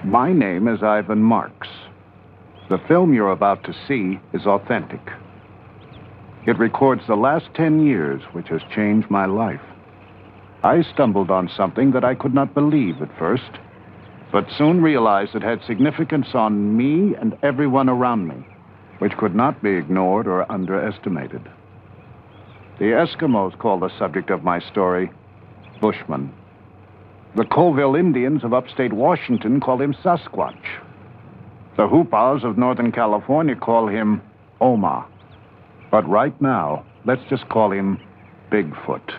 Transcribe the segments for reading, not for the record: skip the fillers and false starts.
My name is Ivan Marx. The film you're about to see is authentic. It records the last 10 years, which has changed my life. I stumbled on something that I could not believe at first, but soon realized it had significance on me and everyone around me, which could not be ignored or underestimated. The Eskimos call the subject of my story Bushman. The Colville Indians of upstate Washington call him Sasquatch. The Hoopas of Northern California call him Oma. But right now, let's just call him Bigfoot.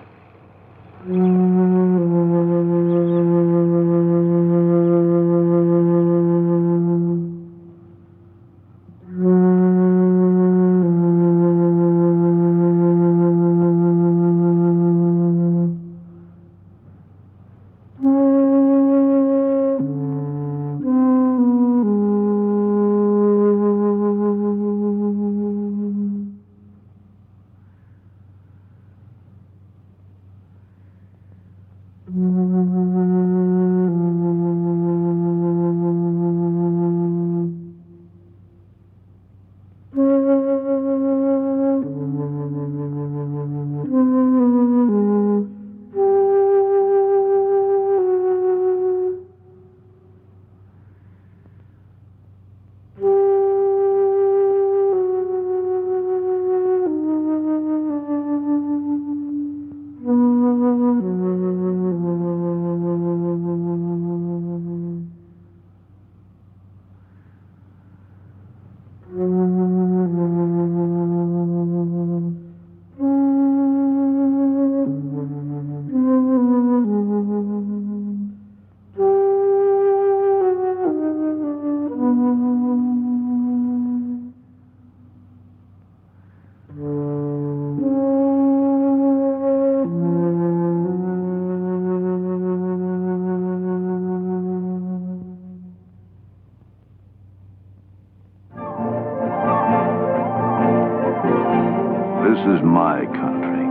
This is my country.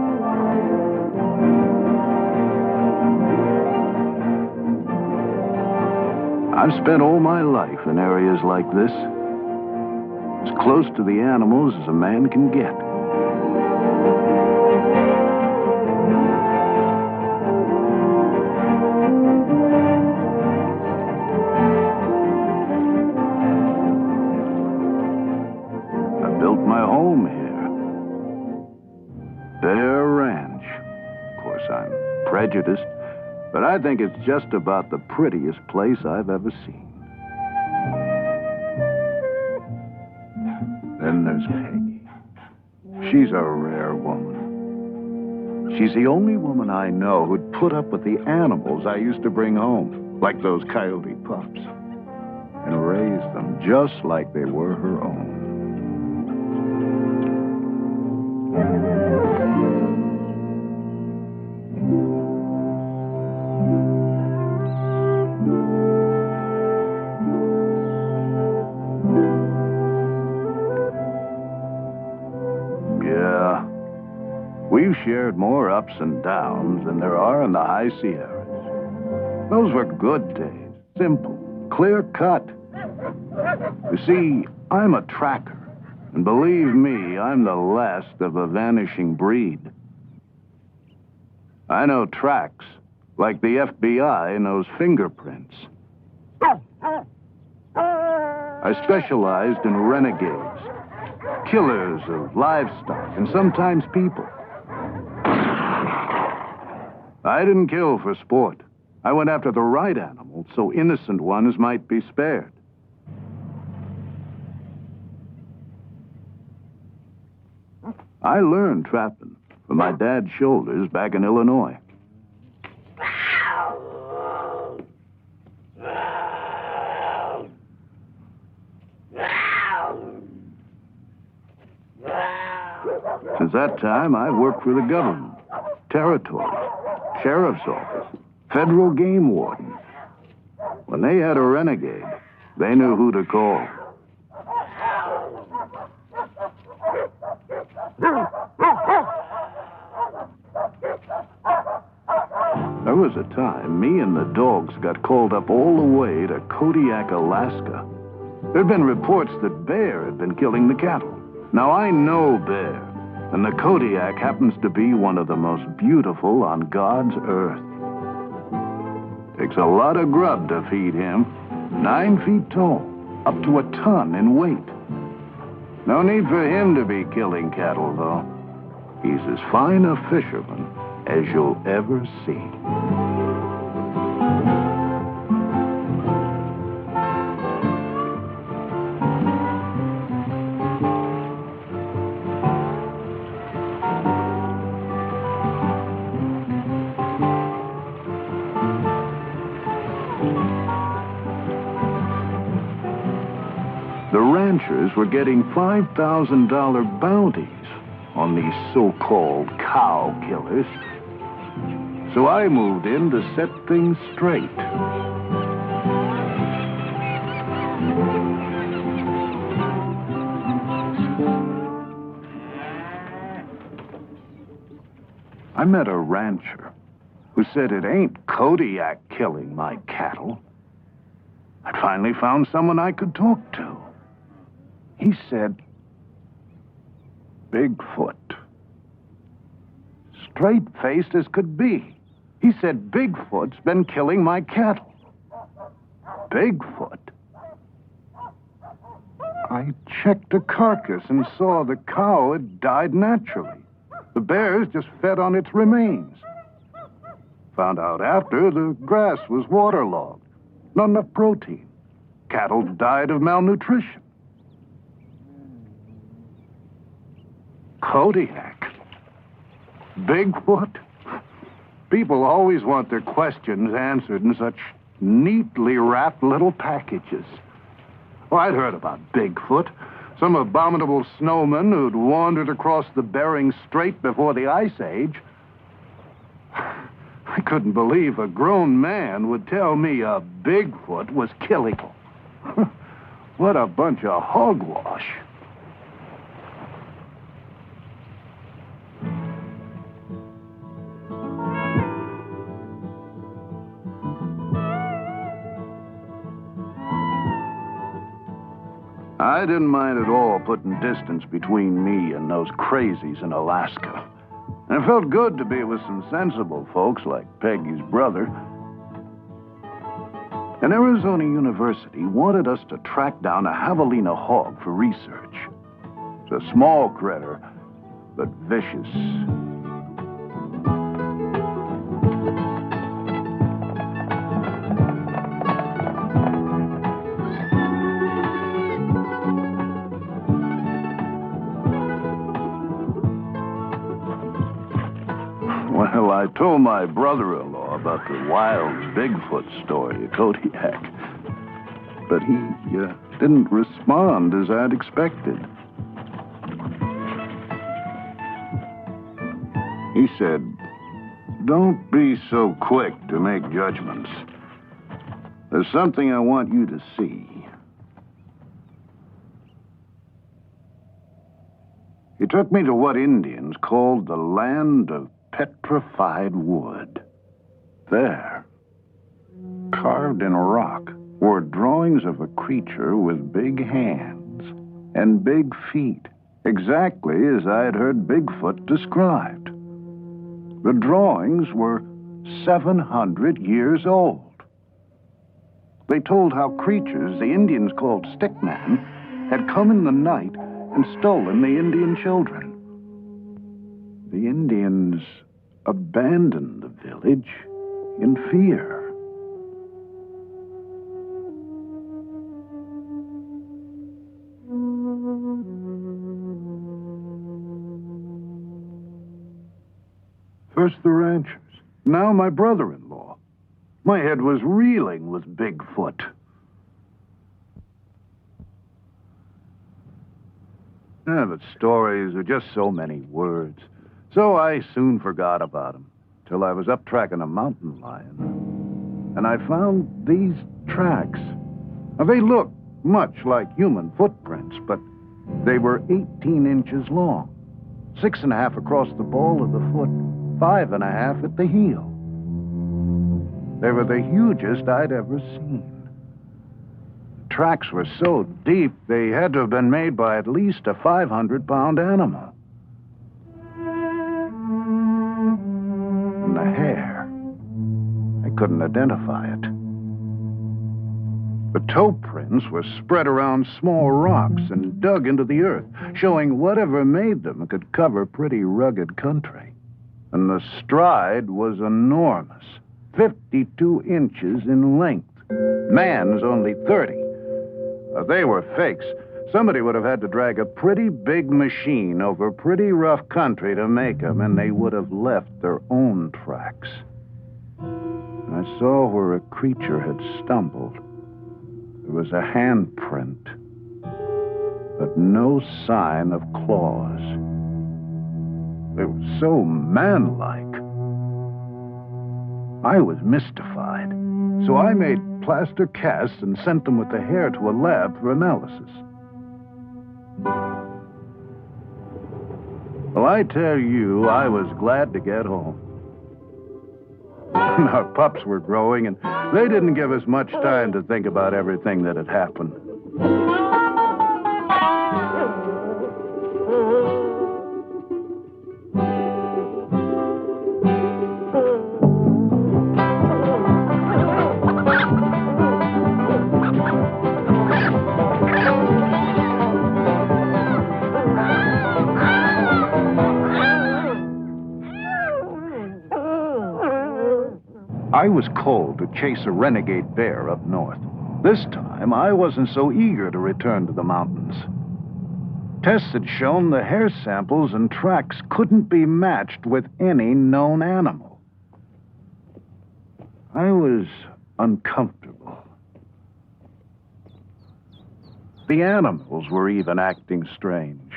I've spent all my life in areas like this, as close to the animals as a man can get. I built my home here. Bear Ranch. Of course, I'm prejudiced, but I think it's just about the prettiest place I've ever seen. Then there's Peggy. She's a rare woman. She's the only woman I know who'd put up with the animals I used to bring home, like those coyote pups, and raise them just like they were her own. We've shared more ups and downs than there are in the high Sierras. Those were good days. Simple, clear cut. You see, I'm a tracker. And believe me, I'm the last of a vanishing breed. I know tracks, like the FBI knows fingerprints. I specialized in renegades, killers of livestock, and sometimes people. I didn't kill for sport. I went after the right animals so innocent ones might be spared. I learned trapping from my dad's shoulders back in Illinois. Since that time, I've worked for the government, territory, sheriff's office, federal game warden. When they had a renegade, they knew who to call. There was a time me and the dogs got called up all the way to Kodiak, Alaska. There'd been reports that bear had been killing the cattle. Now, I know bear, and the Kodiak happens to be one of the most beautiful on God's earth. Takes a lot of grub to feed him. 9 feet tall, up to a ton in weight. No need for him to be killing cattle, though. He's as fine a fisherman as you'll ever see. The ranchers were getting $5,000 bounties on these so-called cow killers. So I moved in to set things straight. I met a rancher who said it ain't Kodiak killing my cattle. I'd finally found someone I could talk to. He said, Bigfoot. Straight-faced as could be. He said Bigfoot's been killing my cattle. Bigfoot? I checked the carcass and saw the cow had died naturally. The bears just fed on its remains. Found out after the grass was waterlogged. Not enough protein. Cattle died of malnutrition. Kodiak? Bigfoot? People always want their questions answered in such neatly wrapped little packages. Oh, I'd heard about Bigfoot. Some abominable snowman who'd wandered across the Bering Strait before the Ice Age. I couldn't believe a grown man would tell me a Bigfoot was killing. What a bunch of hogwash. I didn't mind at all putting distance between me and those crazies in Alaska. And it felt good to be with some sensible folks like Peggy's brother. And Arizona University wanted us to track down a javelina hog for research. It's a small critter, but vicious. Well, I told my brother-in-law about the wild Bigfoot story at Kodiak, but he didn't respond as I'd expected. He said, "Don't be so quick to make judgments. There's something I want you to see." He took me to what Indians called the land of petrified wood. There, carved in rock, were drawings of a creature with big hands and big feet, exactly as I had heard Bigfoot described. The drawings were 700 years old. They told how creatures the Indians called stickman had come in the night and stolen the Indian children. The Indians abandoned the village in fear. First the ranchers, now my brother-in-law. My head was reeling with Bigfoot. But stories are just so many words. So I soon forgot about him, till I was up tracking a mountain lion. And I found these tracks. Now, they look much like human footprints, but they were 18 inches long, 6.5 across the ball of the foot, 5.5 at the heel. They were the hugest I'd ever seen. The tracks were so deep, they had to have been made by at least a 500-pound animal. And the hair, I couldn't identify it. The toe prints were spread around small rocks and dug into the earth, showing whatever made them could cover pretty rugged country. And the stride was enormous, 52 inches in length. Man's only 30. They were fakes. Somebody would have had to drag a pretty big machine over pretty rough country to make them, and they would have left their own tracks. I saw where a creature had stumbled. There was a handprint, but no sign of claws. They were so manlike. I was mystified, so I made plaster casts and sent them with the hair to a lab for analysis. Well, I tell you, I was glad to get home. Our pups were growing, and they didn't give us much time to think about everything that had happened. I was called to chase a renegade bear up north. This time, I wasn't so eager to return to the mountains. Tests had shown the hair samples and tracks couldn't be matched with any known animal. I was uncomfortable. The animals were even acting strange.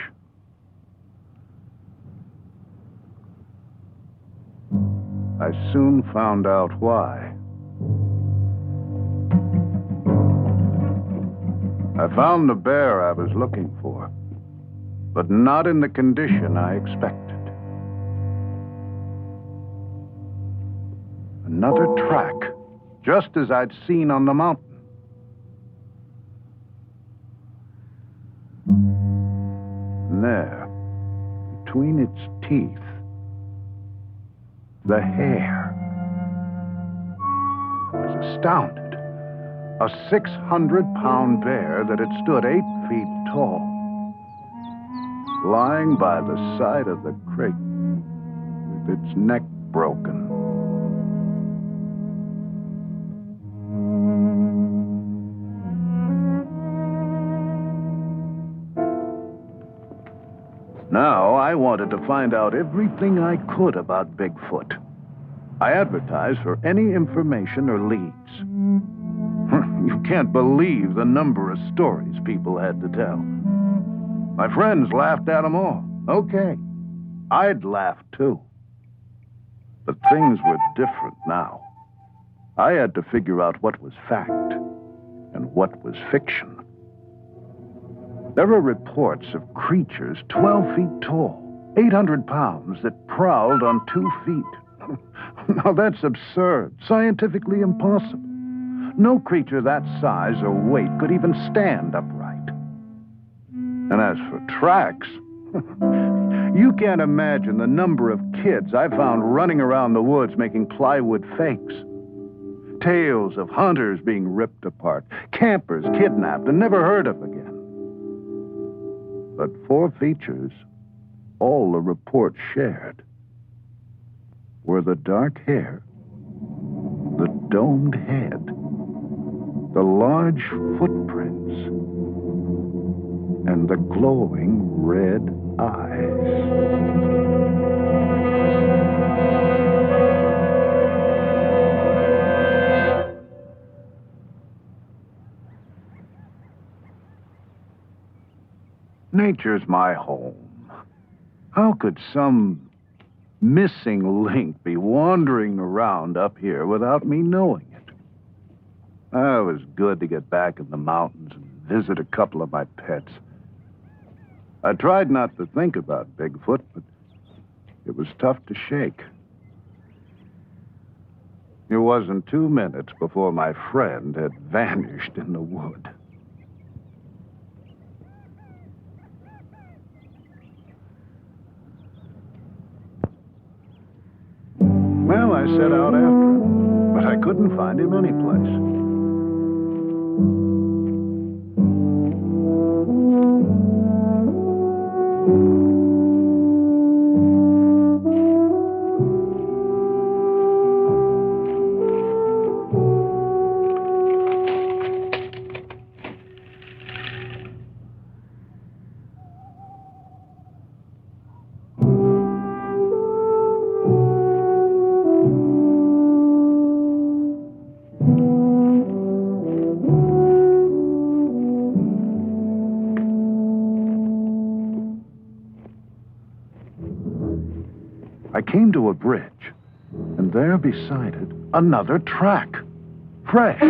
I soon found out why. I found the bear I was looking for, but not in the condition I expected. Another track, just as I'd seen on the mountain. And there, between its teeth, the hair. I was astounded. A 600-pound bear that had stood 8 feet tall, lying by the side of the creek with its neck broken. Now, I wanted to find out everything I could about Bigfoot. I advertised for any information or leads. You can't believe the number of stories people had to tell. My friends laughed at them all. Okay, I'd laugh too. But things were different now. I had to figure out what was fact and what was fiction. There were reports of creatures 12 feet tall, 800 pounds, that prowled on 2 feet. Now that's absurd, scientifically impossible. No creature that size or weight could even stand upright. And as for tracks, you can't imagine the number of kids I found running around the woods making plywood fakes. Tales of hunters being ripped apart, campers kidnapped and never heard of again. But 4 features, all the reports shared, were the dark hair, the domed head, the large footprints, and the glowing red eyes. Nature's my home. How could some missing link be wandering around up here without me knowing it? It was good to get back in the mountains and visit a couple of my pets. I tried not to think about Bigfoot, but it was tough to shake. It wasn't 2 minutes before my friend had vanished in the wood. Well, I set out after him, but I couldn't find him anyplace. I came to a bridge, and there beside it, another track. Fresh. My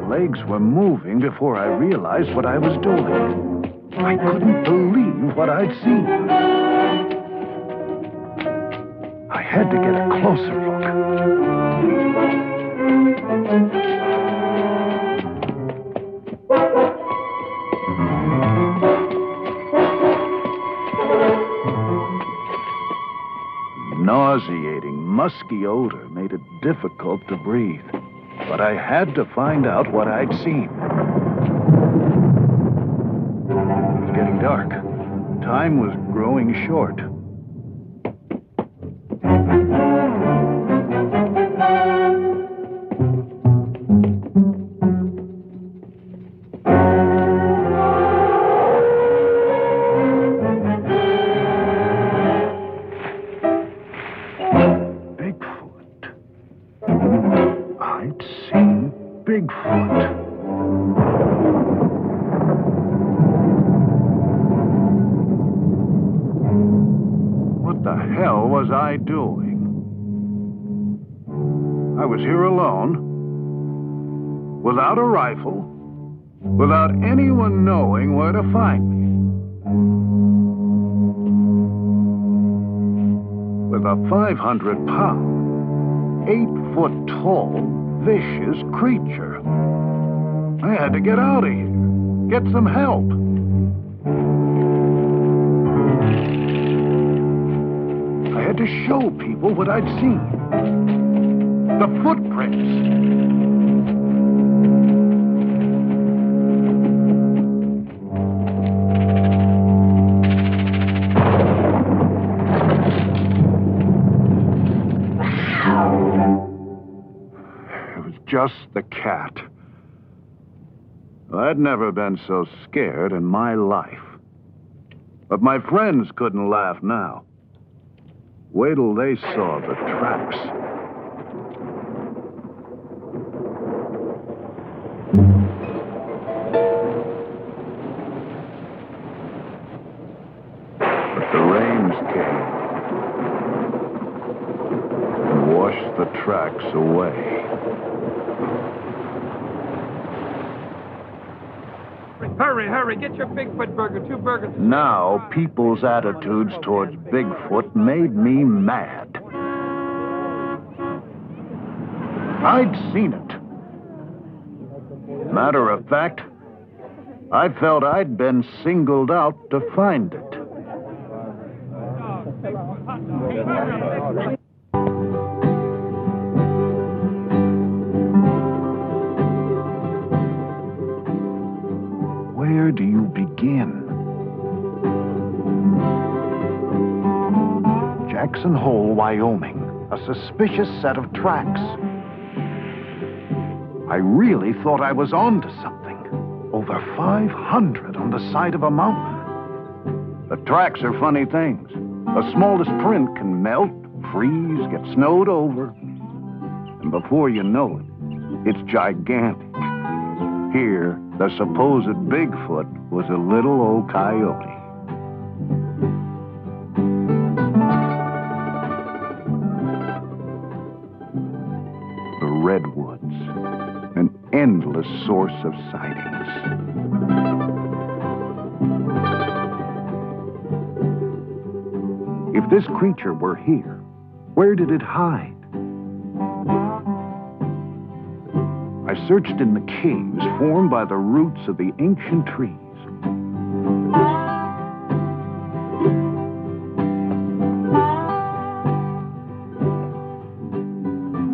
legs were moving before I realized what I was doing. I couldn't believe what I'd seen. I had to get a closer look. Nauseating, musky odor made it difficult to breathe. But I had to find out what I'd seen. It was getting dark. Time was growing short. I'd seen Bigfoot. What the hell was I doing? I was here alone, without a rifle, without anyone knowing where to find me. With a 500-pound, 8-foot-tall, vicious creature. I had to get out of here, get some help. I had to show people what I'd seen. The footprints. Just the cat. I'd never been so scared in my life. But my friends couldn't laugh now. Wait till they saw the tracks. But the rains came and washed the tracks away. Hurry, hurry, get your Bigfoot burger, 2 burgers. Now, people's attitudes towards Bigfoot made me mad. I'd seen it. Matter of fact, I felt I'd been singled out to find it. Where do you begin? Jackson Hole, Wyoming. A suspicious set of tracks. I really thought I was on to something. Over 500 on the side of a mountain. The tracks are funny things. The smallest print can melt, freeze, get snowed over. And before you know it, it's gigantic. Here, the supposed Bigfoot was a little old coyote. The redwoods, an endless source of sightings. If this creature were here, where did it hide? I searched in the caves formed by the roots of the ancient trees.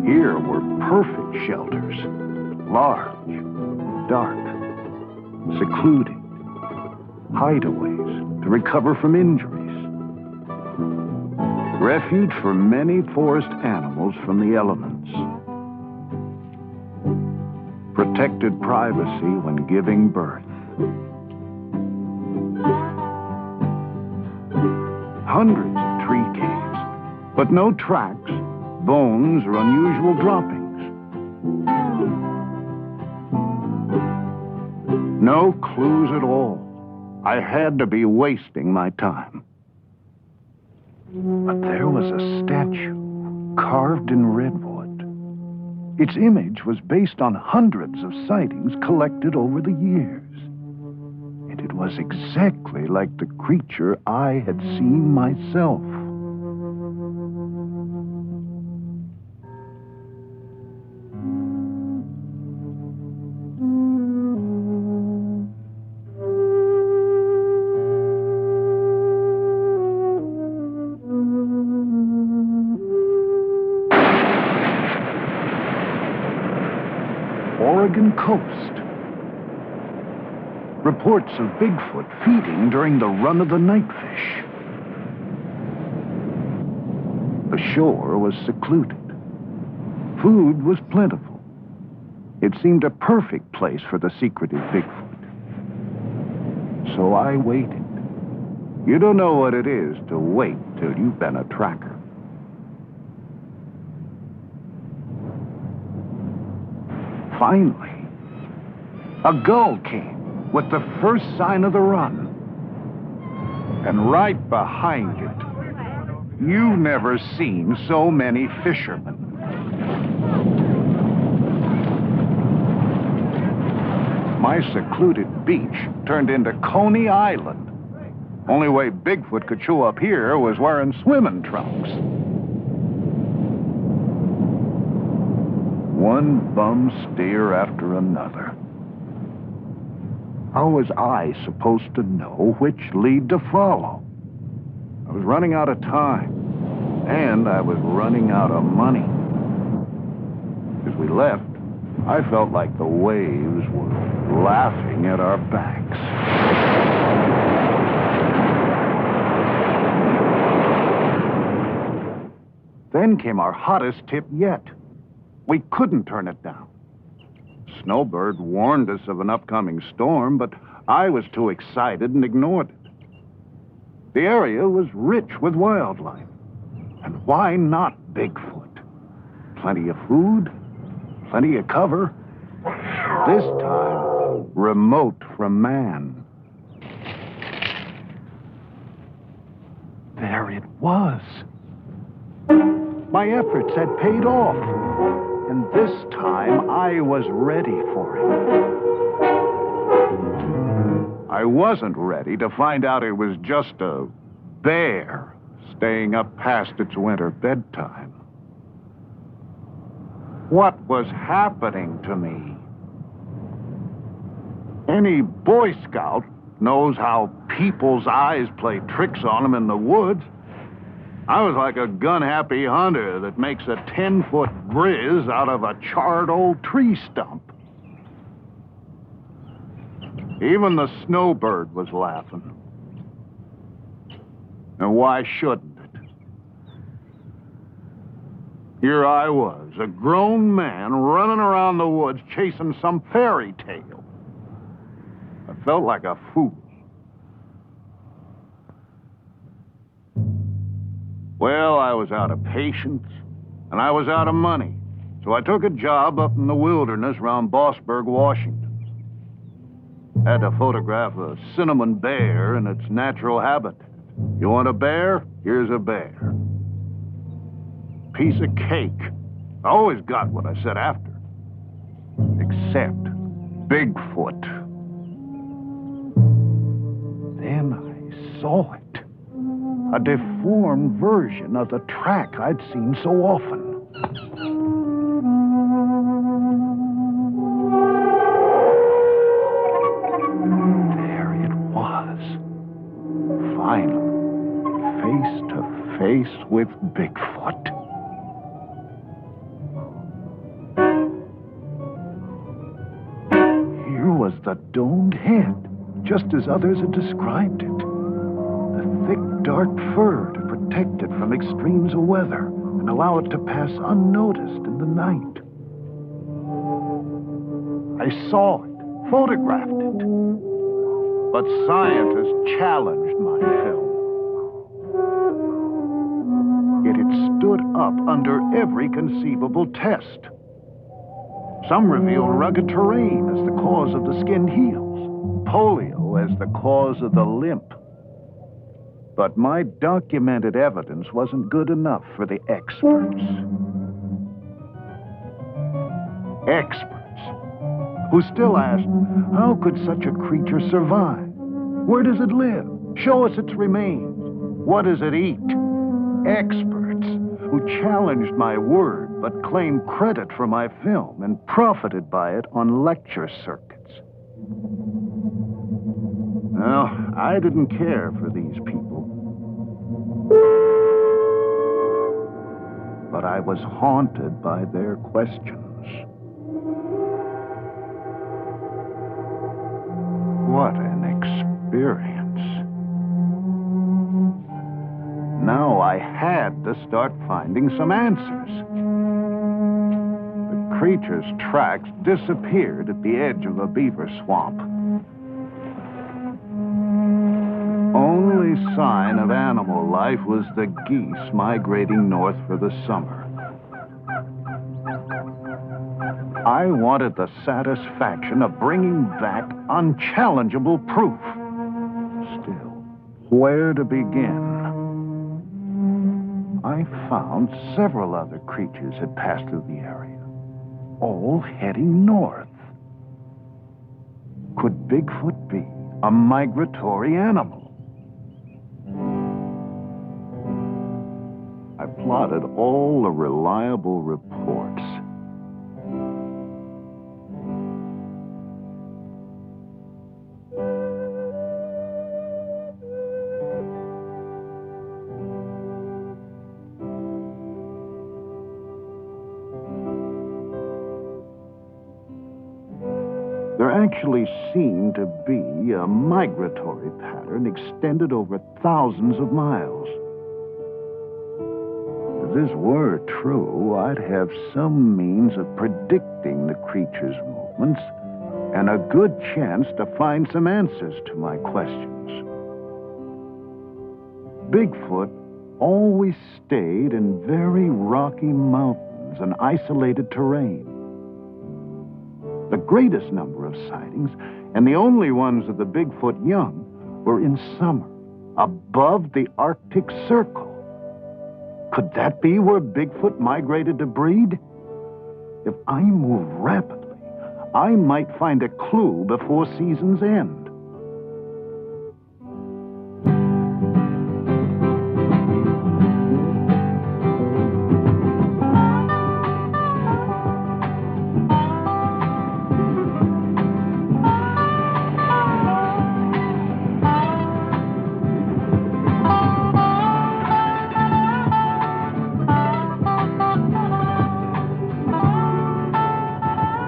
Here were perfect shelters, large, dark, secluded, hideaways to recover from injuries. Refuge for many forest animals from the elements. Protected privacy when giving birth. Hundreds of tree caves, but no tracks, bones, or unusual droppings. No clues at all. I had to be wasting my time. But there was a statue carved in redwood. Its image was based on hundreds of sightings collected over the years. And it was exactly like the creature I had seen myself. Oregon coast. Reports of Bigfoot feeding during the run of the nightfish. The shore was secluded. Food was plentiful. It seemed a perfect place for the secretive Bigfoot. So I waited. You don't know what it is to wait till you've been a tracker. Finally, a gull came with the first sign of the run. And right behind it, you've never seen so many fishermen. My secluded beach turned into Coney Island. Only way Bigfoot could show up here was wearing swimming trunks. One bum steer after another. How was I supposed to know which lead to follow? I was running out of time, and I was running out of money. As we left, I felt like the waves were laughing at our backs. Then came our hottest tip yet. We couldn't turn it down. Snowbird warned us of an upcoming storm, but I was too excited and ignored it. The area was rich with wildlife. And why not Bigfoot? Plenty of food, plenty of cover. This time, remote from man. There it was. My efforts had paid off. And this time, I was ready for it. I wasn't ready to find out it was just a bear staying up past its winter bedtime. What was happening to me? Any Boy Scout knows how people's eyes play tricks on them in the woods. I was like a gun-happy hunter that makes a 10-foot grizz out of a charred old tree stump. Even the snowbird was laughing. And why shouldn't it? Here I was, a grown man running around the woods chasing some fairy tale. I felt like a fool. Well, I was out of patience, and I was out of money. So I took a job up in the wilderness around Bossburg, Washington. Had to photograph a cinnamon bear in its natural habitat. You want a bear? Here's a bear. Piece of cake. I always got what I said after. Except Bigfoot. Then I saw it. A deformed version of the track I'd seen so often. There it was. Finally, face to face with Bigfoot. Here was the domed head, just as others had described it. The thick, dark fur to protect it from extremes of weather and allow it to pass unnoticed in the night. I saw it, photographed it. But scientists challenged my film. Yet it stood up under every conceivable test. Some revealed rugged terrain as the cause of the skinned heels, polio as the cause of the limp. But my documented evidence wasn't good enough for the experts. Experts who still asked, how could such a creature survive? Where does it live? Show us its remains. What does it eat? Experts who challenged my word but claimed credit for my film and profited by it on lecture circuits. Well, I didn't care for these people. But I was haunted by their questions. What an experience. Now I had to start finding some answers. The creature's tracks disappeared at the edge of a beaver swamp. Only sign of animal life was the geese migrating north for the summer. I wanted the satisfaction of bringing back unchallengeable proof. Still, where to begin? I found several other creatures had passed through the area, all heading north. Could Bigfoot be a migratory animal? I plotted all the reliable reports. There actually seemed to be a migratory pattern extended over thousands of miles. If this were true, I'd have some means of predicting the creature's movements and a good chance to find some answers to my questions. Bigfoot always stayed in very rocky mountains and isolated terrain. The greatest number of sightings, and the only ones of the Bigfoot young, were in summer, above the Arctic Circle. Could that be where Bigfoot migrated to breed? If I move rapidly, I might find a clue before season's end.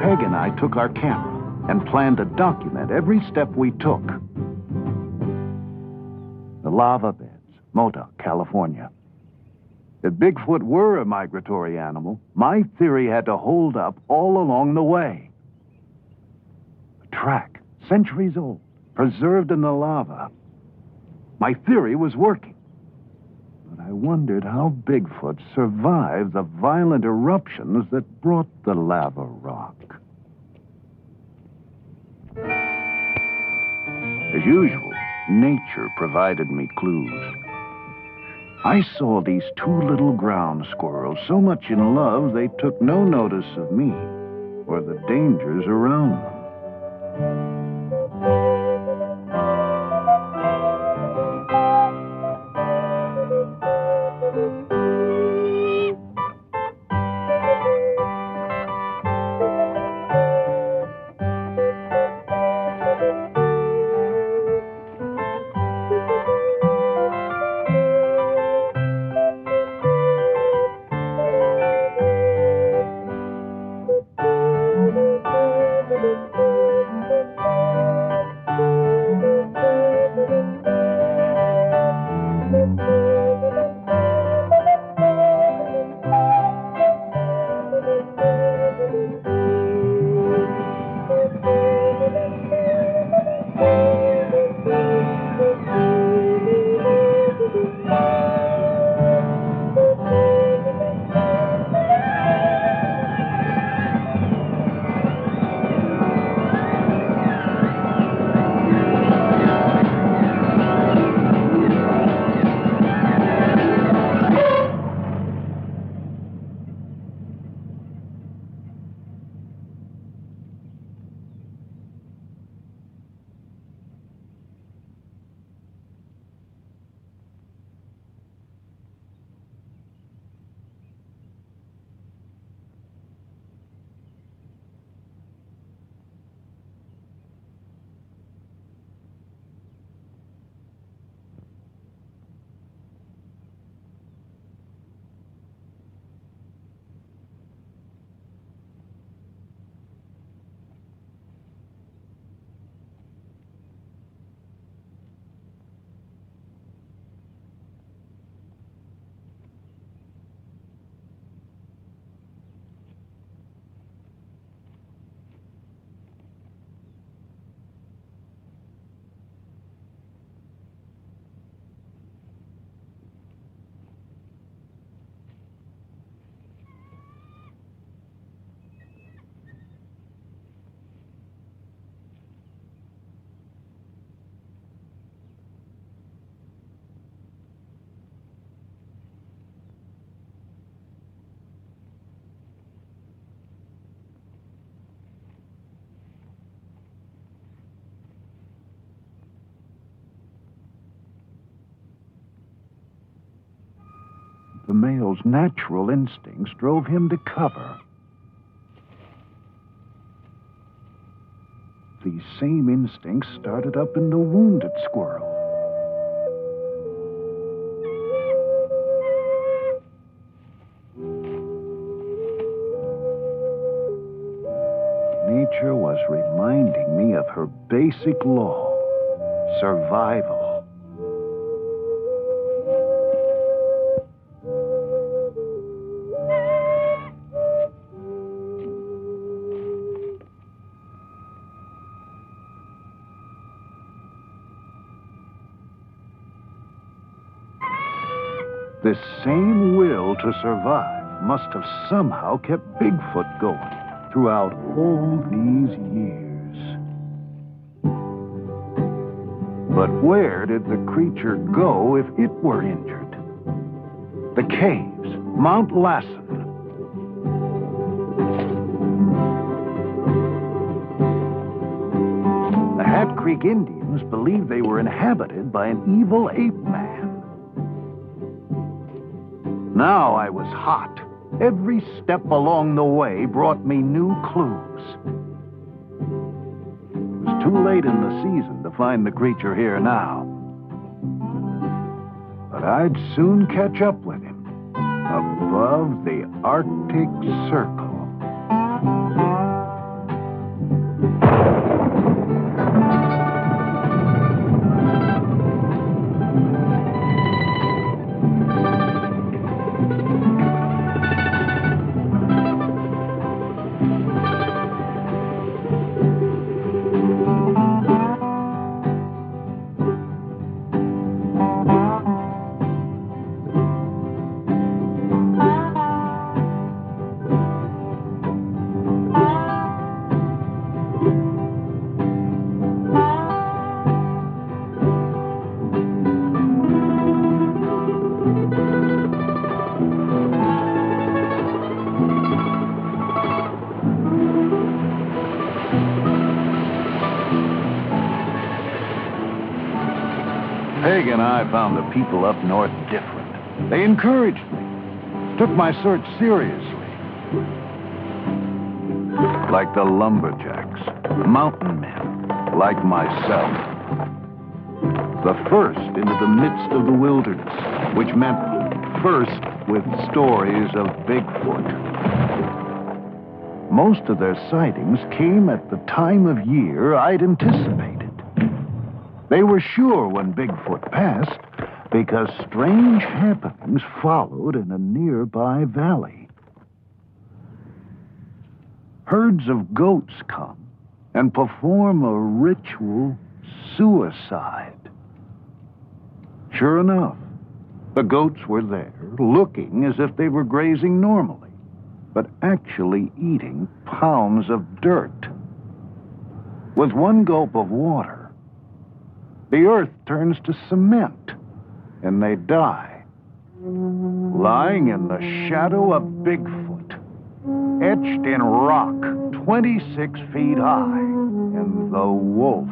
Peg and I took our camera and planned to document every step we took. The lava beds, Modoc, California. If Bigfoot were a migratory animal, my theory had to hold up all along the way. A track, centuries old, preserved in the lava. My theory was working. But I wondered how Bigfoot survived the violent eruptions that brought the lava rock. As usual, nature provided me clues. I saw these two little ground squirrels so much in love they took no notice of me or the dangers around them. The male's natural instincts drove him to cover. These same instincts started up in the wounded squirrel. Nature was reminding me of her basic law: survival. This same will to survive must have somehow kept Bigfoot going throughout all these years. But where did the creature go if it were injured? The caves, Mount Lassen. The Hat Creek Indians believed they were inhabited by an evil ape man. Now I was hot. Every step along the way brought me new clues. It was too late in the season to find the creature here now. But I'd soon catch up with him above the Arctic Circle. Peg and I found the people up north different. They encouraged me, took my search seriously. Like the lumberjacks, mountain men, like myself. The first into the midst of the wilderness, which meant first with stories of Bigfoot. Most of their sightings came at the time of year I'd anticipated. They were sure when Bigfoot passed because strange happenings followed in a nearby valley. Herds of goats come and perform a ritual suicide. Sure enough, the goats were there, looking as if they were grazing normally, but actually eating pounds of dirt. With one gulp of water, the earth turns to cement, and they die, lying in the shadow of Bigfoot, etched in rock 26 feet high, and the wolf,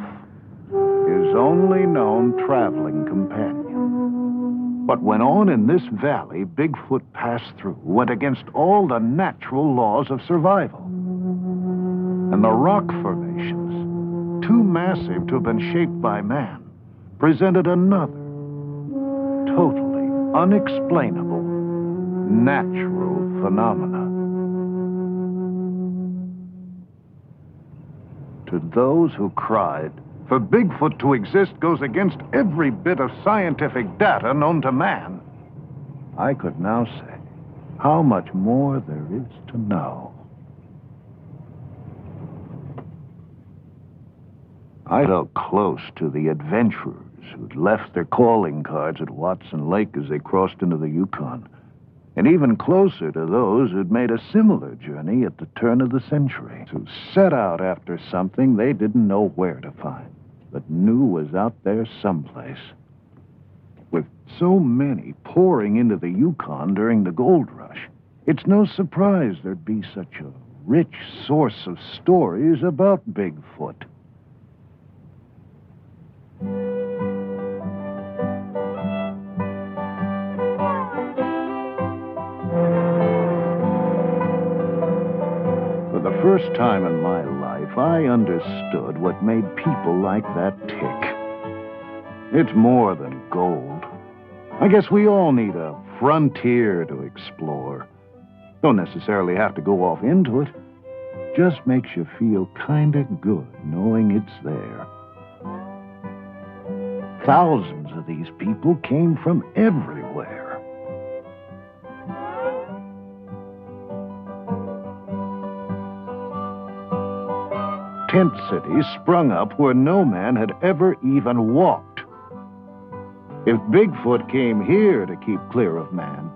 his only known traveling companion. What went on in this valley Bigfoot passed through went against all the natural laws of survival. And the rock formations, too massive to have been shaped by man, presented another, totally unexplainable, natural phenomena. To those who cried, for Bigfoot to exist goes against every bit of scientific data known to man, I could now say how much more there is to know. I felt close to the adventurers who'd left their calling cards at Watson Lake as they crossed into the Yukon, and even closer to those who'd made a similar journey at the turn of the century, who set out after something they didn't know where to find, but knew was out there someplace. With so many pouring into the Yukon during the gold rush, it's no surprise there'd be such a rich source of stories about Bigfoot. first time in my life, I understood what made people like that tick. It's more than gold. I guess we all need a frontier to explore. Don't necessarily have to go off into it. Just makes you feel kinda good knowing it's there. Thousands of these people came from everywhere. Tent cities sprung up where no man had ever even walked. If Bigfoot came here to keep clear of man,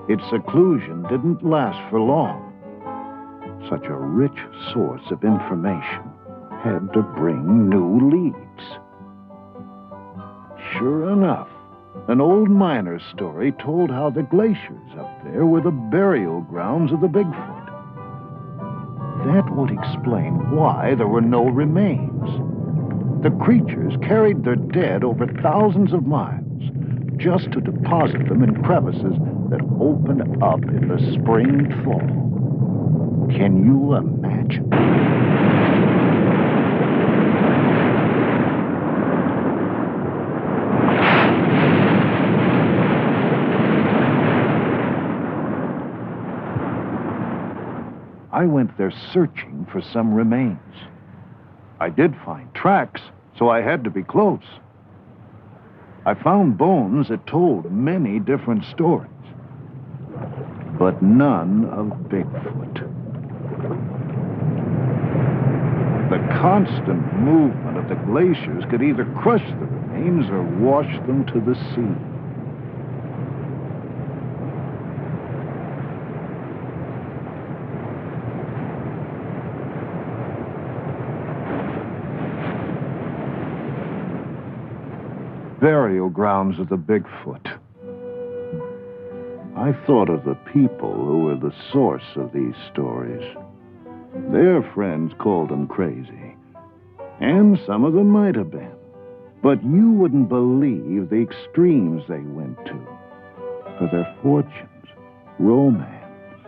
its seclusion didn't last for long. Such a rich source of information had to bring new leads. Sure enough, an old miner's story told how the glaciers up there were the burial grounds of the Bigfoot. That would explain why there were no remains. The creatures carried their dead over thousands of miles just to deposit them in crevices that opened up in the spring fall. Can you imagine? I went there searching for some remains. I did find tracks, so I had to be close. I found bones that told many different stories, but none of Bigfoot. The constant movement of the glaciers could either crush the remains or wash them to the sea. Burial grounds of the Bigfoot. I thought of the people who were the source of these stories. Their friends called them crazy, and some of them might have been. But you wouldn't believe the extremes they went to for their fortunes, romance,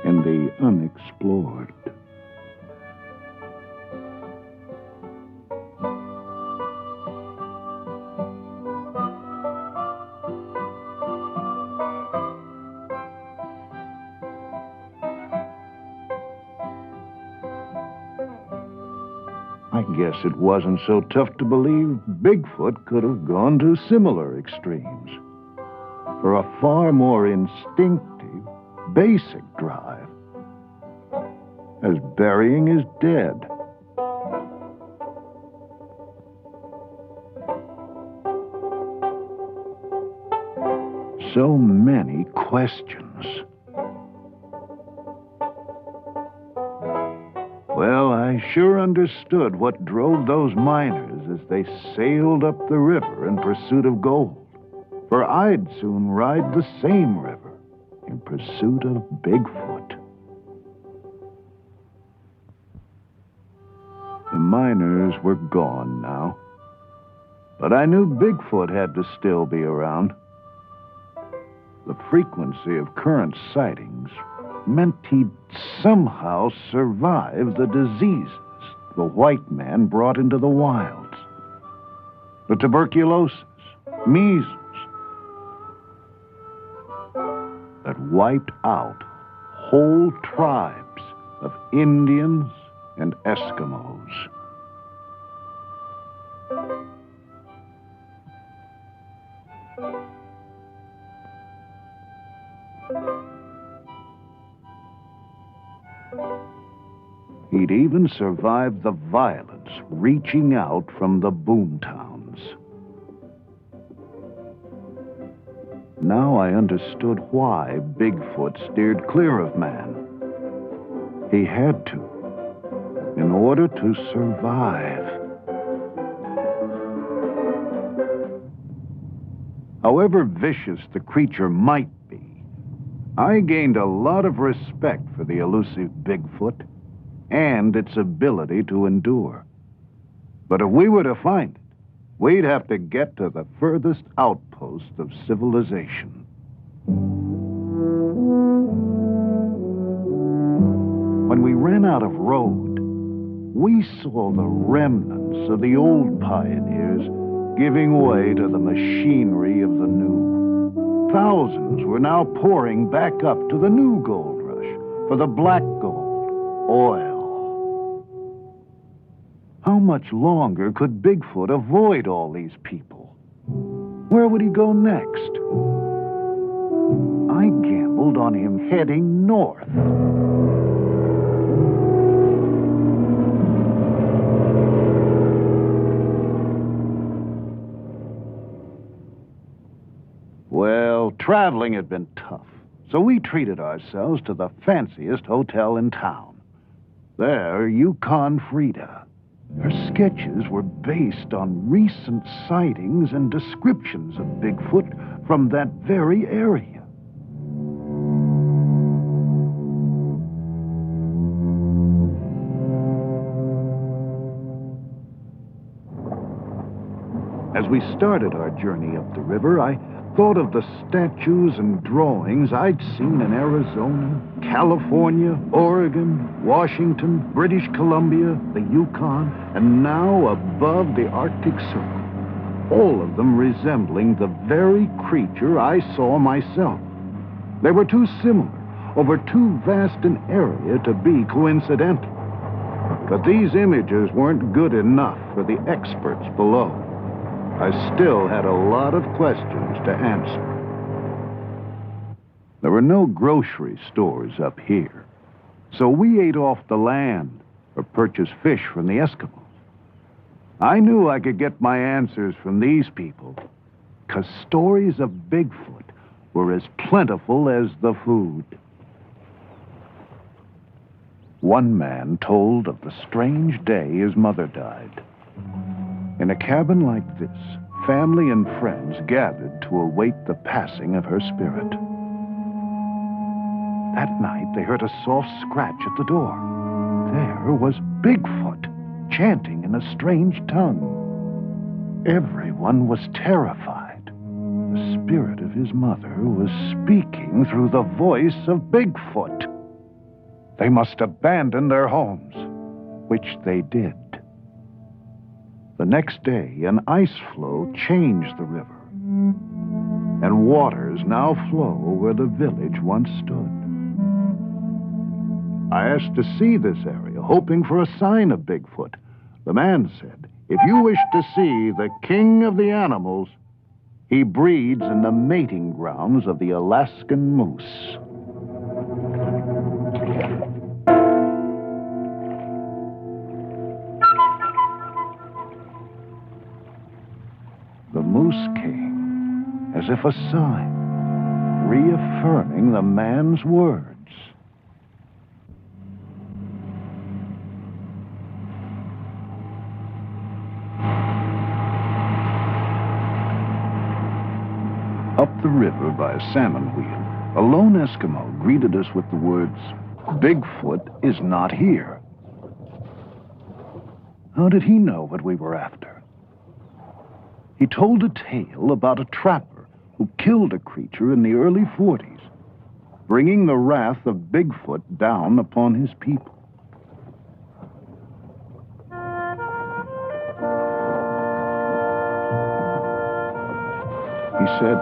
and the unexplored. I guess it wasn't so tough to believe Bigfoot could have gone to similar extremes for a far more instinctive, basic drive, as burying his dead. So many questions. Well, I sure understood what drove those miners as they sailed up the river in pursuit of gold. For I'd soon ride the same river in pursuit of Bigfoot. The miners were gone now, but I knew Bigfoot had to still be around. The frequency of current sightings meant he'd somehow survive the diseases the white man brought into the wilds. The tuberculosis, measles, that wiped out whole tribes of Indians and Eskimos. He'd even survived the violence reaching out from the boomtowns. Now I understood why Bigfoot steered clear of man. He had to, in order to survive. However vicious the creature might be, I gained a lot of respect for the elusive Bigfoot and its ability to endure. But if we were to find it, we'd have to get to the furthest outpost of civilization. When we ran out of road, we saw the remnants of the old pioneers giving way to the machinery of the new. Thousands were now pouring back up to the new gold rush for the black gold, oil. How much longer could Bigfoot avoid all these people? Where would he go next? I gambled on him heading north. Well, traveling had been tough, so we treated ourselves to the fanciest hotel in town. There, Yukon Frida. Her sketches were based on recent sightings and descriptions of Bigfoot from that very area. As we started our journey up the river, I thought of the statues and drawings I'd seen in Arizona, California, Oregon, Washington, British Columbia, the Yukon, and now above the Arctic Circle, all of them resembling the very creature I saw myself. They were too similar, over too vast an area to be coincidental. But these images weren't good enough for the experts below. I still had a lot of questions to answer. There were no grocery stores up here, so we ate off the land or purchased fish from the Eskimos. I knew I could get my answers from these people, 'cause stories of Bigfoot were as plentiful as the food. One man told of the strange day his mother died. In a cabin like this, family and friends gathered to await the passing of her spirit. That night, they heard a soft scratch at the door. There was Bigfoot, chanting in a strange tongue. Everyone was terrified. The spirit of his mother was speaking through the voice of Bigfoot. They must abandon their homes, which they did. The next day, an ice floe changed the river, and waters now flow where the village once stood. I asked to see this area, hoping for a sign of Bigfoot. The man said, if you wish to see the king of the animals, he breeds in the mating grounds of the Alaskan moose. The moose came, as if a sign, reaffirming the man's words. Up the river by a salmon wheel, a lone Eskimo greeted us with the words, "Bigfoot is not here." How did he know what we were after? He told a tale about a trapper who killed a creature in the early 40s, bringing the wrath of Bigfoot down upon his people. He said,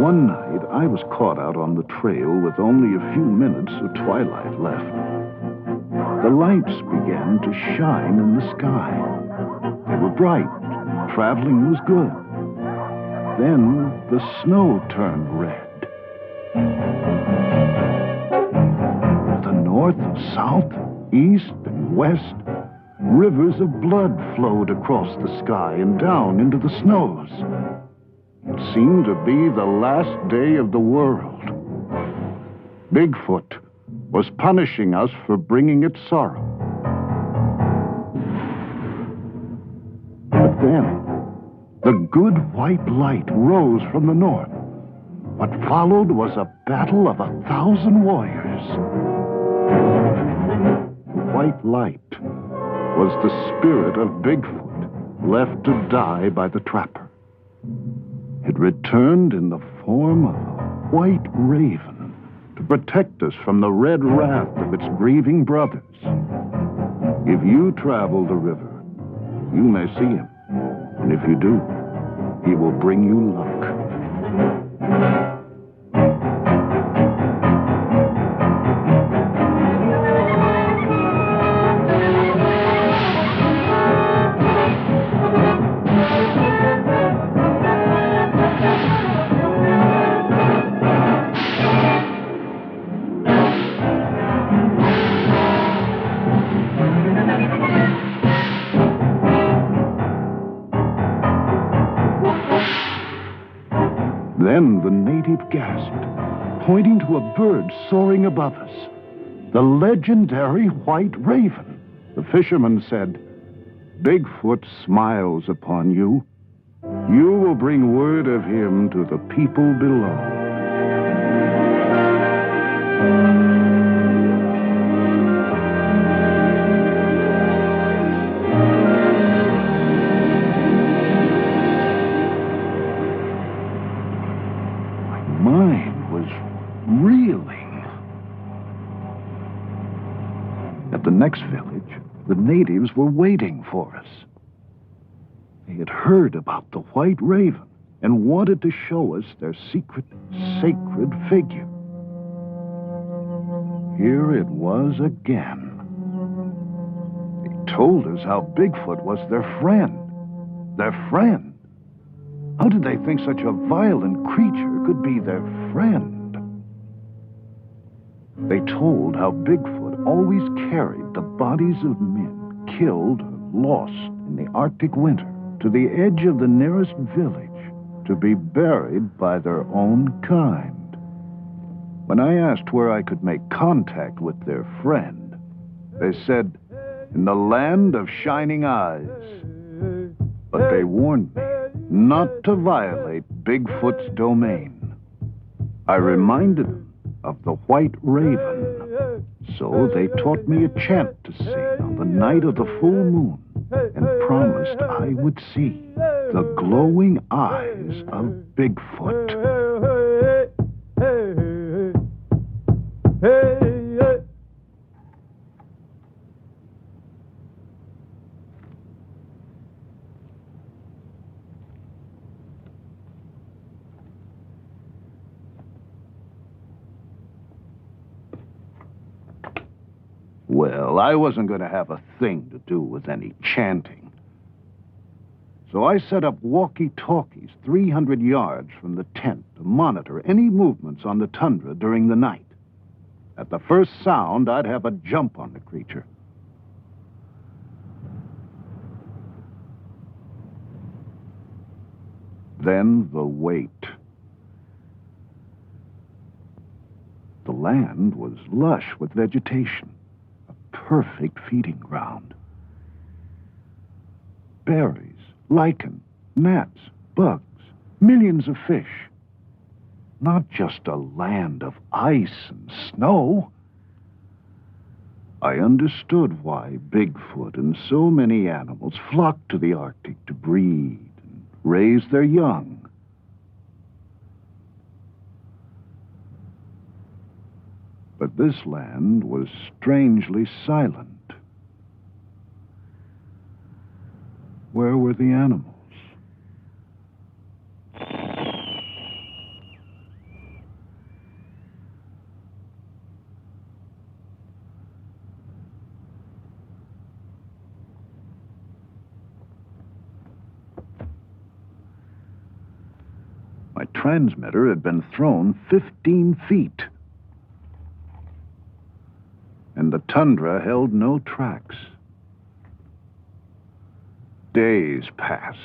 one night I was caught out on the trail with only a few minutes of twilight left. The lights began to shine in the sky. They were bright. Traveling was good. Then the snow turned red. To the north and south, east and west, rivers of blood flowed across the sky and down into the snows. It seemed to be the last day of the world. Bigfoot was punishing us for bringing it sorrow. But then, the good white light rose from the north. What followed was a battle of 1,000 warriors. The white light was the spirit of Bigfoot, left to die by the trapper. It returned in the form of a white raven to protect us from the red wrath of its grieving brothers. If you travel the river, you may see him. And if you do, he will bring you luck. Then the native gasped, pointing to a bird soaring above us. The legendary white raven. The fisherman said, "Bigfoot smiles upon you. You will bring word of him to the people below." Mine was reeling. At the next village, the natives were waiting for us. They had heard about the white raven and wanted to show us their secret, sacred figure. Here it was again. They told us how Bigfoot was their friend. Their friend. How did they think such a violent creature could be their friend? They told how Bigfoot always carried the bodies of men killed or lost in the Arctic winter to the edge of the nearest village to be buried by their own kind. When I asked where I could make contact with their friend, they said, "In the land of shining eyes." But they warned me not to violate Bigfoot's domain. I reminded them of the white raven, so they taught me a chant to sing on the night of the full moon and promised I would see the glowing eyes of Bigfoot. Well, I wasn't going to have a thing to do with any chanting. So I set up walkie-talkies 300 yards from the tent to monitor any movements on the tundra during the night. At the first sound, I'd have a jump on the creature. Then the wait. The land was lush with vegetation. Perfect feeding ground. Berries, lichen, gnats, bugs, millions of fish. Not just a land of ice and snow. I understood why Bigfoot and so many animals flocked to the Arctic to breed and raise their young. But this land was strangely silent. Where were the animals? My transmitter had been thrown 15 feet. And the tundra held no tracks. Days passed.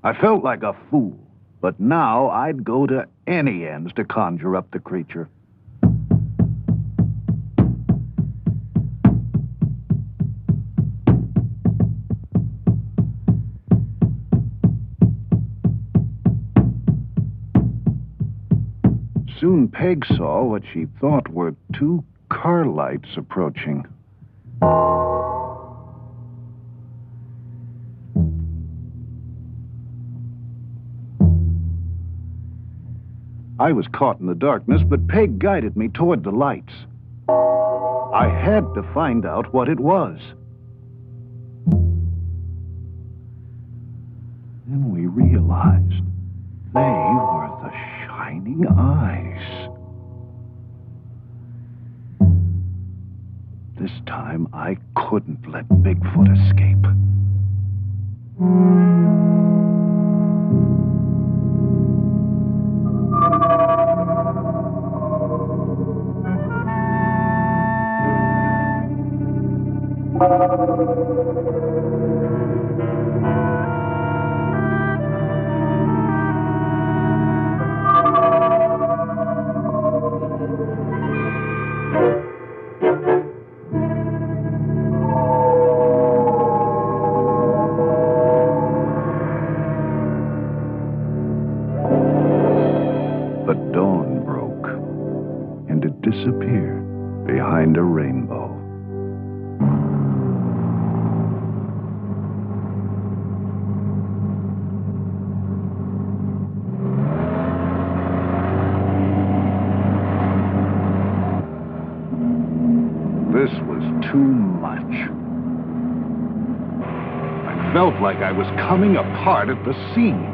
I felt like a fool, but now I'd go to any ends to conjure up the creature. Soon Peg saw what she thought were two car lights approaching. I was caught in the darkness, but Peg guided me toward the lights. I had to find out what it was. Then we realized they were the shining eyes. This time, I couldn't let Bigfoot escape. But dawn broke, and it disappeared behind a rainbow. This was too much. I felt like I was coming apart at the seams.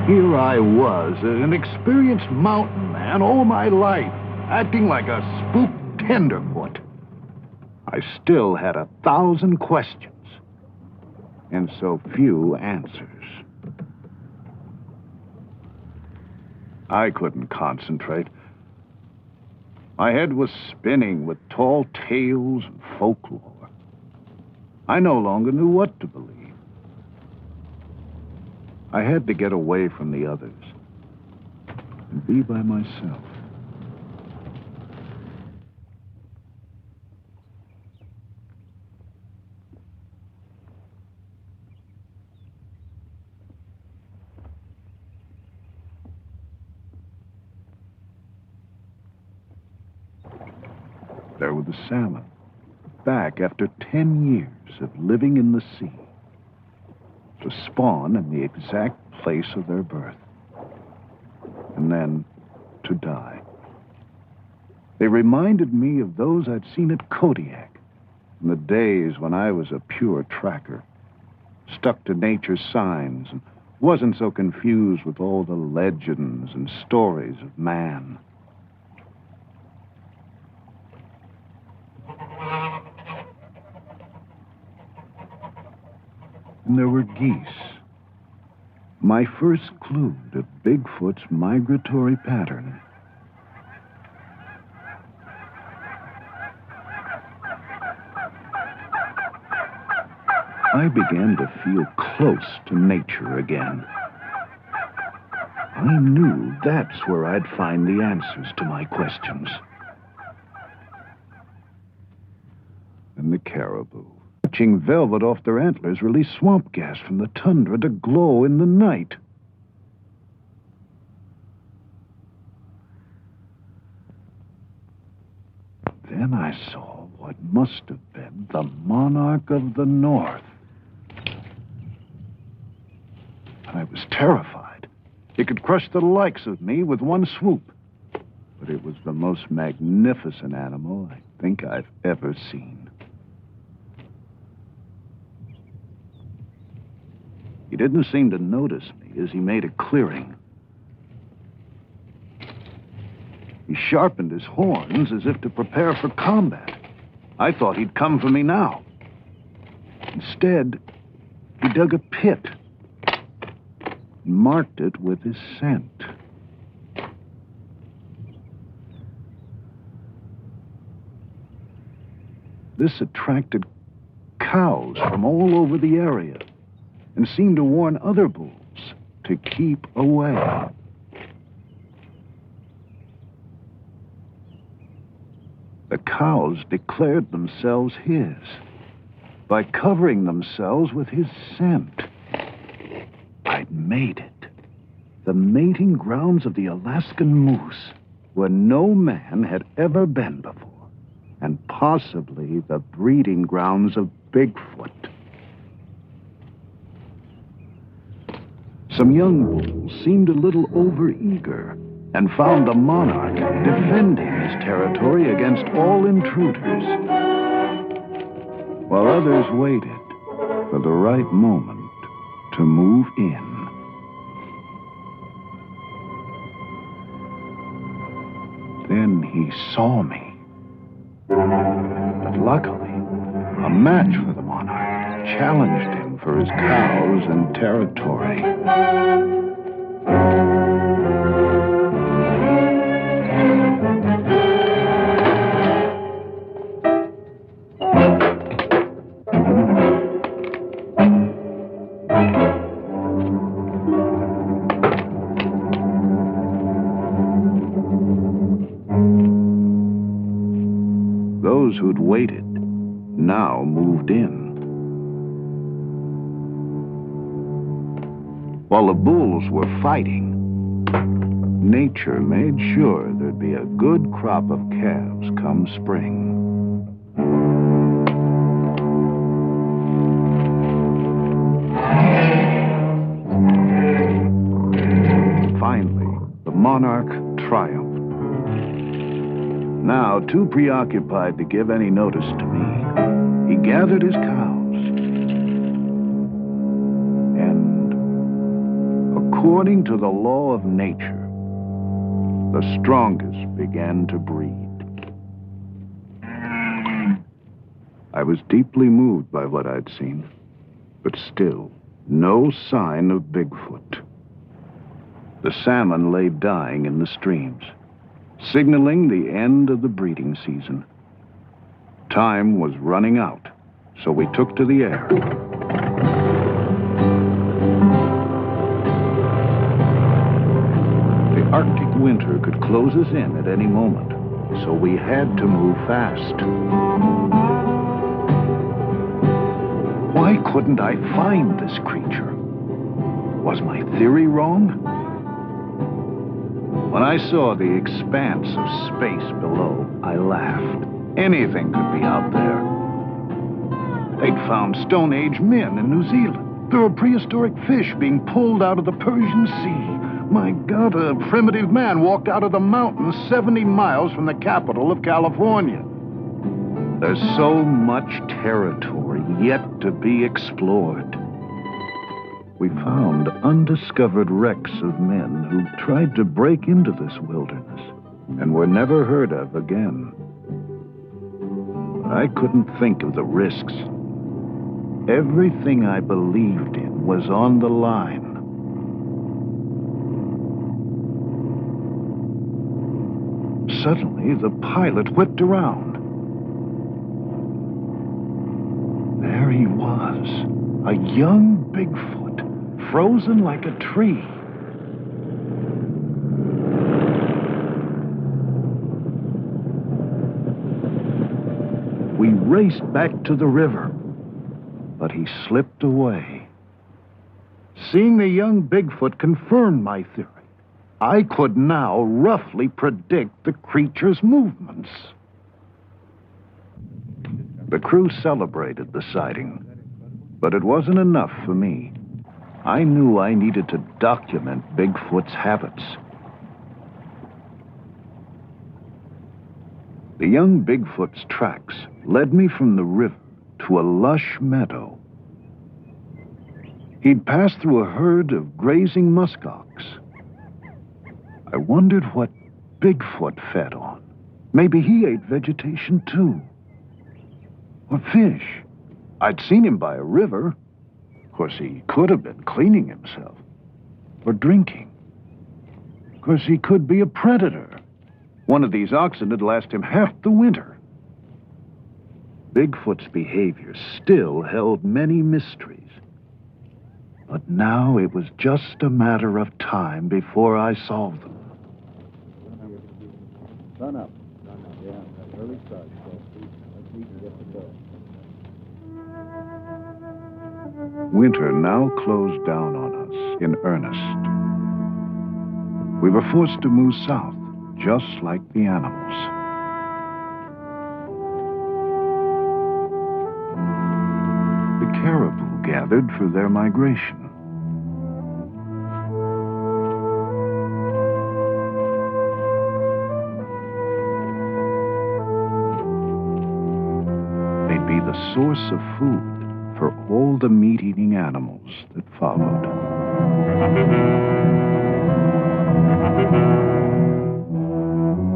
Here I was, an experienced mountain man all my life, acting like a spooked tenderfoot. I still had 1,000 questions, and so few answers. I couldn't concentrate. My head was spinning with tall tales and folklore. I no longer knew what to believe. I had to get away from the others and be by myself. There were the salmon, back after 10 years of living in the sea, to spawn in the exact place of their birth, and then to die. They reminded me of those I'd seen at Kodiak in the days when I was a pure tracker, stuck to nature's signs and wasn't so confused with all the legends and stories of man. And there were geese. My first clue to Bigfoot's migratory pattern. I began to feel close to nature again. I knew that's where I'd find the answers to my questions. And the caribou, watching velvet off their antlers release swamp gas from the tundra to glow in the night. Then I saw what must have been the monarch of the north. I was terrified. It could crush the likes of me with one swoop. But it was the most magnificent animal I think I've ever seen. He didn't seem to notice me as he made a clearing. He sharpened his horns as if to prepare for combat. I thought he'd come for me now. Instead, he dug a pit and marked it with his scent. This attracted cows from all over the area and seemed to warn other bulls to keep away. The cows declared themselves his by covering themselves with his scent. I'd made it. The mating grounds of the Alaskan moose, where no man had ever been before, and possibly the breeding grounds of Bigfoot. Some young bulls seemed a little overeager and found the monarch defending his territory against all intruders, while others waited, for the right moment to move in. Then he saw me. But luckily, a match for the monarch challenged him for his cows and territory. Those who'd waited now moved in. While the bulls were fighting, nature made sure there'd be a good crop of calves come spring. Finally, the monarch triumphed. Now, too preoccupied to give any notice to me, he gathered his cows. And, according to the law of nature, the strongest began to breed. I was deeply moved by what I'd seen, but still, no sign of Bigfoot. The salmon lay dying in the streams, signaling the end of the breeding season. Time was running out, so we took to the air. The Arctic winter could close us in at any moment, so we had to move fast. Why couldn't I find this creature? Was my theory wrong? When I saw the expanse of space below, I laughed. Anything could be out there. They'd found Stone Age men in New Zealand. There were prehistoric fish being pulled out of the Persian Sea. My God, a primitive man walked out of the mountains 70 miles from the capital of California. There's so much territory yet to be explored. We found undiscovered wrecks of men who tried to break into this wilderness and were never heard of again. I couldn't think of the risks. Everything I believed in was on the line. Suddenly, the pilot whipped around. There he was, a young Bigfoot, frozen like a tree. We raced back to the river, but he slipped away. Seeing the young Bigfoot confirmed my theory. I could now roughly predict the creature's movements. The crew celebrated the sighting, but it wasn't enough for me. I knew I needed to document Bigfoot's habits. The young Bigfoot's tracks led me from the river to a lush meadow. He'd passed through a herd of grazing muskox. I wondered what Bigfoot fed on. Maybe he ate vegetation too. Or fish. I'd seen him by a river. Of course, he could have been cleaning himself. Or drinking. Of course, he could be a predator. One of these oxen had lasted him half the winter. Bigfoot's behavior still held many mysteries. But now it was just a matter of time before I solved them. Sun up. Yeah, that early start. Let's see if get the bill. Winter now closed down on us in earnest. We were forced to move south, just like the animals. The caribou gathered for their migration. They'd be the source of food for all the meat-eating animals that followed.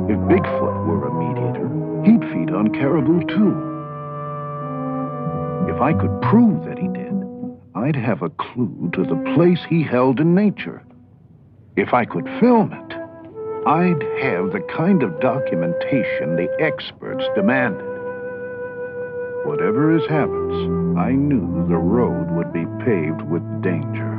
If Bigfoot were a meat eater, he'd feed on caribou too. If I could prove that he did, I'd have a clue to the place he held in nature. If I could film it, I'd have the kind of documentation the experts demanded. Whatever his habits, I knew the road would be paved with danger.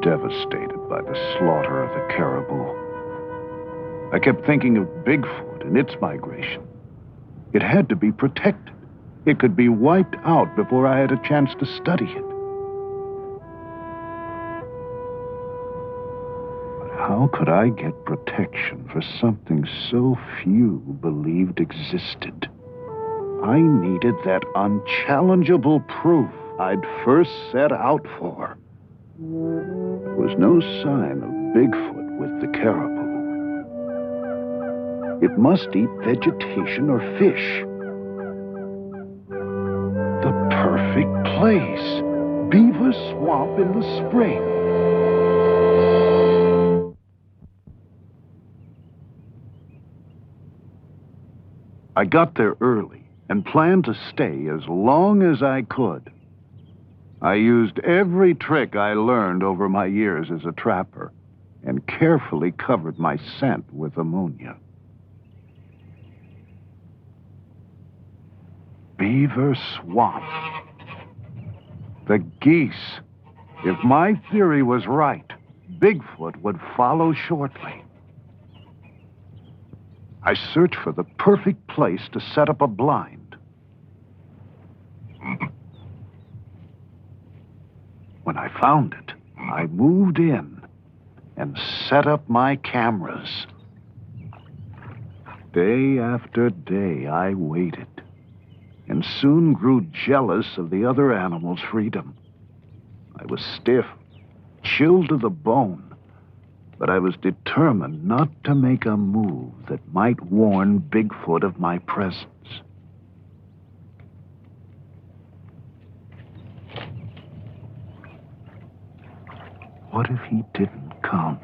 Devastated by the slaughter of the caribou. I kept thinking of Bigfoot and its migration. It had to be protected. It could be wiped out before I had a chance to study it. But how could I get protection for something so few believed existed? I needed that unchallengeable proof I'd first set out for. There was no sign of Bigfoot with the caribou. It must eat vegetation or fish. The perfect place. Beaver Swamp in the spring. I got there early and planned to stay as long as I could. I used every trick I learned over my years as a trapper and carefully covered my scent with ammonia. Beaver Swamp. The geese. If my theory was right, Bigfoot would follow shortly. I searched for the perfect place to set up a blind. When I found it, I moved in and set up my cameras. Day after day, I waited and soon grew jealous of the other animals' freedom. I was stiff, chilled to the bone, but I was determined not to make a move that might warn Bigfoot of my presence. What if he didn't come?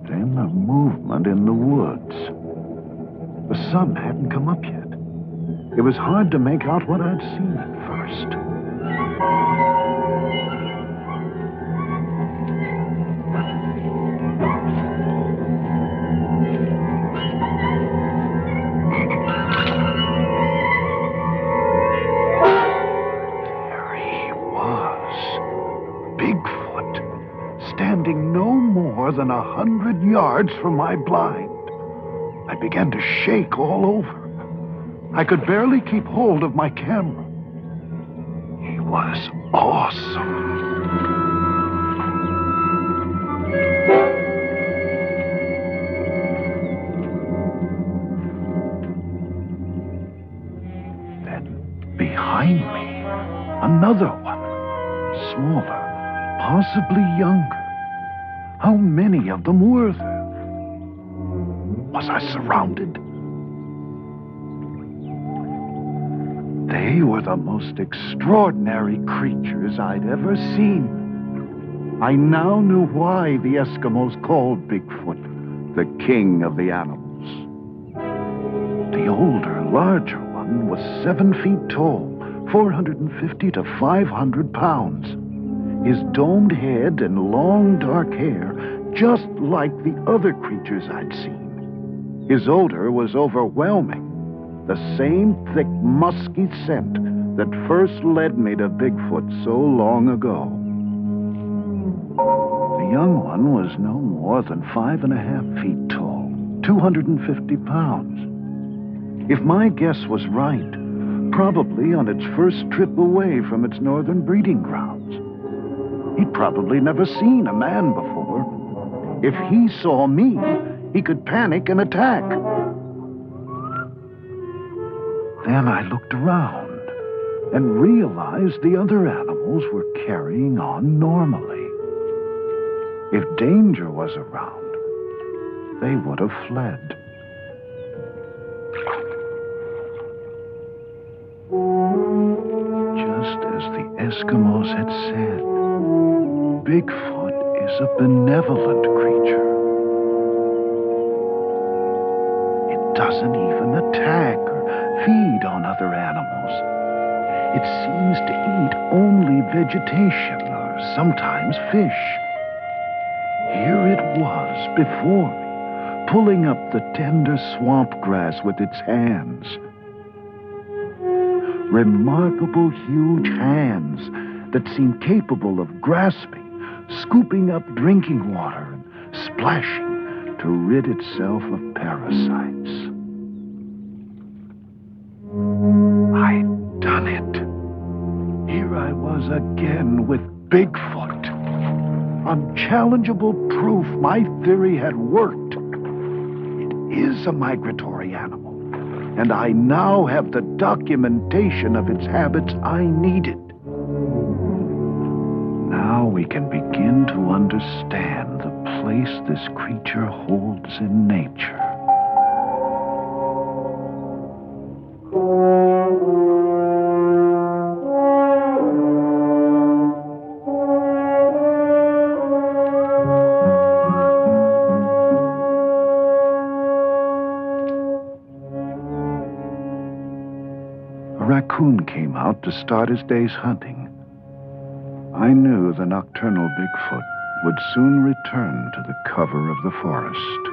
Then a movement in the woods. The sun hadn't come up yet. It was hard to make out what I'd seen at first. standing no more than 100 yards from my blind. I began to shake all over. I could barely keep hold of my camera. He was awesome. Then, behind me, another one. Smaller, possibly younger. How many of them were there? Was I surrounded? They were the most extraordinary creatures I'd ever seen. I now knew why the Eskimos called Bigfoot the king of the animals. The older, larger one was 7 feet tall, 450 to 500 pounds. His domed head and long dark hair, just like the other creatures I'd seen. His odor was overwhelming. The same thick, musky scent that first led me to Bigfoot so long ago. The young one was no more than 5.5 feet tall, 250 pounds. If my guess was right, probably on its first trip away from its northern breeding grounds. He'd probably never seen a man before. If he saw me, he could panic and attack. Then I looked around and realized the other animals were carrying on normally. If danger was around, they would have fled. Just as the Eskimos had said, Bigfoot is a benevolent creature. It doesn't even attack feed on other animals. It seems to eat only vegetation or sometimes fish. Here it was before me, pulling up the tender swamp grass with its hands. Remarkable huge hands that seemed capable of grasping, scooping up drinking water and splashing to rid itself of parasites. I'd done it. Here I was again with Bigfoot. Unchallengeable proof my theory had worked. It is a migratory animal, and I now have the documentation of its habits I needed. Now we can begin to understand the place this creature holds in nature. A raccoon came out to start his day's hunting. I knew the nocturnal Bigfoot would soon return to the cover of the forest.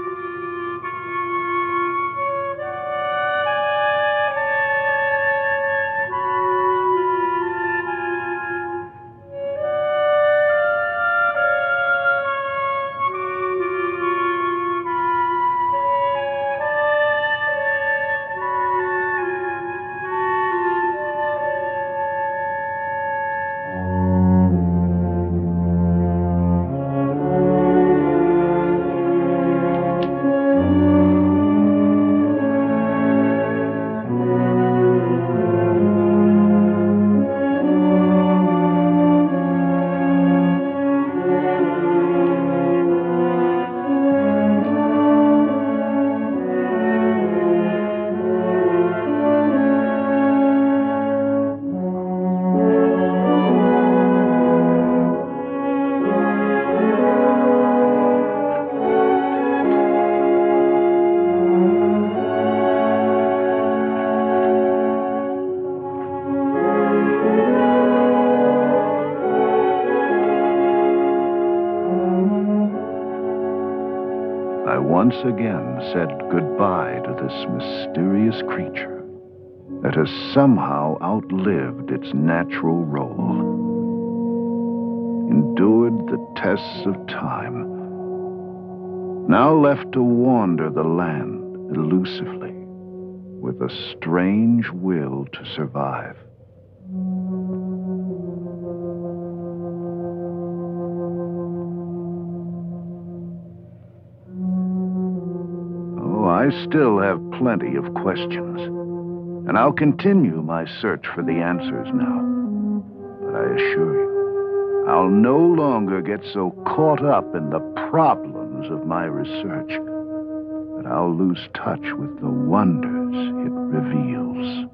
Once again said goodbye to this mysterious creature that has somehow outlived its natural role. endured the tests of time, now left to wander the land elusively, with a strange will to survive. Oh, I still have plenty of questions, and I'll continue my search for the answers now. But I assure you, I'll no longer get so caught up in the problems of my research that I'll lose touch with the wonders it reveals.